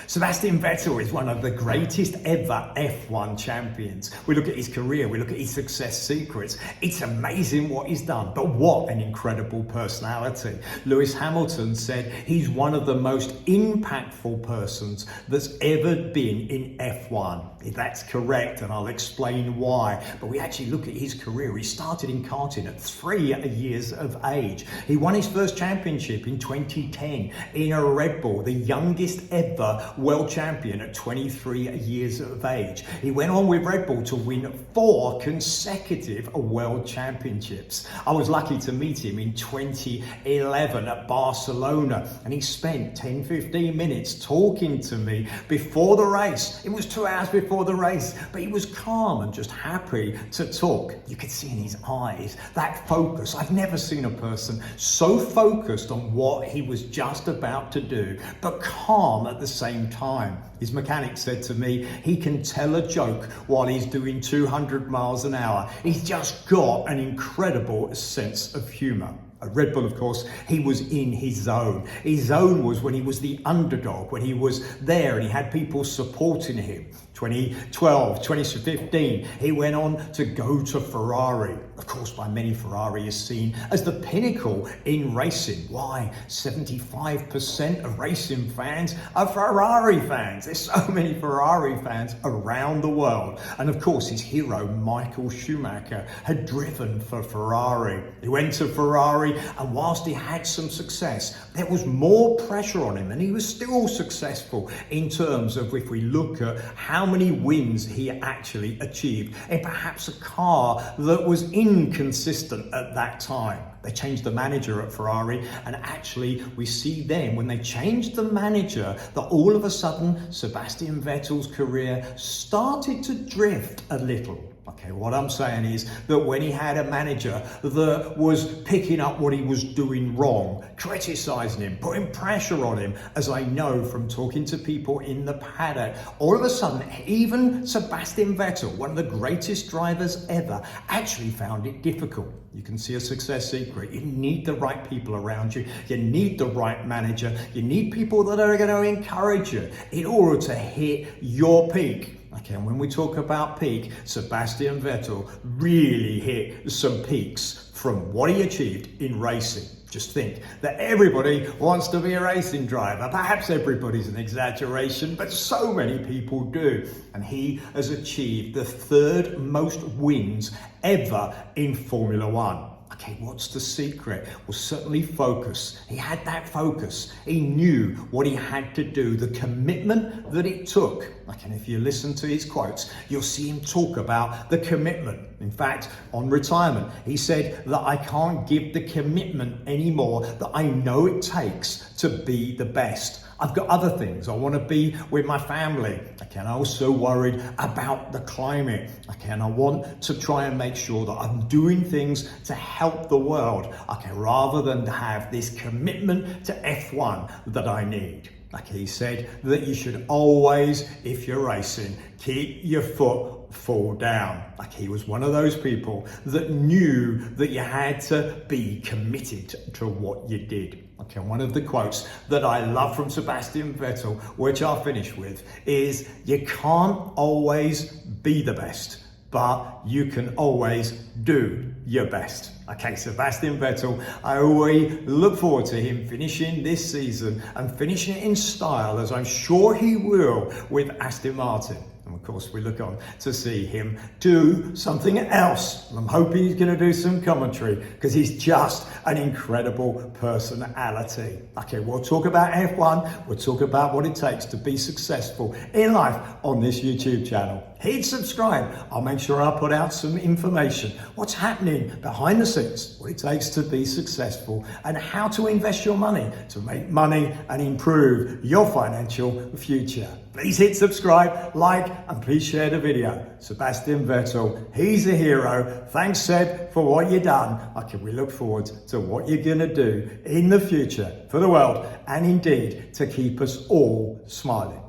Sebastian Vettel is one of the greatest ever F1 champions. We look at his career, we look at his success secrets. It's amazing what he's done, but what an incredible personality. Lewis Hamilton said he's one of the most impactful persons that's ever been in F1. That's correct, and I'll explain why. But we actually look at his career. He started in karting at 3 years of age. He won his first championship in 2010 in a Red Bull, the youngest ever world champion at 23 years of age. He went on with Red Bull to win 4 consecutive world championships. I was lucky to meet him in 2011 at Barcelona, and he spent 10-15 minutes talking to me before the race. It was 2 hours before the race, but he was calm and just happy to talk. You could see in his eyes that focus. I've never seen a person so focused on what he was just about to do, but calm at the same time. His mechanic said to me, he can tell a joke while he's doing 200 miles an hour. He's just got an incredible sense of humor. At Red Bull, of course, he was in his zone. His zone was when he was the underdog, when he was there and he had people supporting him. 2012, 2015, he went on to go to Ferrari. Of course, by many, Ferrari is seen as the pinnacle in racing. Why? 75% of racing fans are Ferrari fans. There's so many Ferrari fans around the world. And of course, his hero, Michael Schumacher, had driven for Ferrari. He went to Ferrari, and whilst he had some success, there was more pressure on him, and he was still successful in terms of, if we look at how many wins he actually achieved in perhaps a car that was inconsistent at that time. They changed the manager at Ferrari, and actually we see then when they changed the manager that all of a sudden Sebastian Vettel's career started to drift a little. Okay, what I'm saying is that when he had a manager that was picking up what he was doing wrong, criticizing him, putting pressure on him, as I know from talking to people in the paddock, all of a sudden, even Sebastian Vettel, one of the greatest drivers ever, actually found it difficult. You can see a success secret. You need the right people around you. You need the right manager. You need people that are going to encourage you in order to hit your peak. Okay, and when we talk about peak, Sebastian Vettel really hit some peaks from what he achieved in racing. Just think that everybody wants to be a racing driver. Perhaps everybody's an exaggeration, but so many people do. And he has achieved the 3rd most wins ever in Formula One. Okay, what's the secret? Well, certainly focus. He had that focus. He knew what he had to do, the commitment that it took. Okay, and if you listen to his quotes, you'll see him talk about the commitment. In fact, on retirement, he said that I can't give the commitment anymore that I know it takes to be the best. I've got other things. I want to be with my family. Okay, and I'm also worried about the climate. Okay, and I want to try and make sure that I'm doing things to help the world. Okay, rather than to have this commitment to F1 that I need. Okay, he said that you should always, if you're racing, keep your foot fall down. Like, he was one of those people that knew that you had to be committed to what you did. Okay, one of the quotes that I love from Sebastian Vettel, which I'll finish with, is you can't always be the best, but you can always do your best. Okay, Sebastian Vettel, I always look forward to him finishing this season and finishing it in style, as I'm sure he will with Aston Martin. And of course, we look on to see him do something else. And I'm hoping he's going to do some commentary, because he's just an incredible personality. Okay, we'll talk about F1. We'll talk about what it takes to be successful in life on this YouTube channel. Hit subscribe. I'll make sure I put out some information. What's happening behind the scenes, what it takes to be successful, and how to invest your money to make money and improve your financial future. Please hit subscribe, like, and please share the video. Sebastian Vettel, he's a hero. Thanks, Seb, for what you've done. Okay, we look forward to what you're going to do in the future for the world, and indeed to keep us all smiling.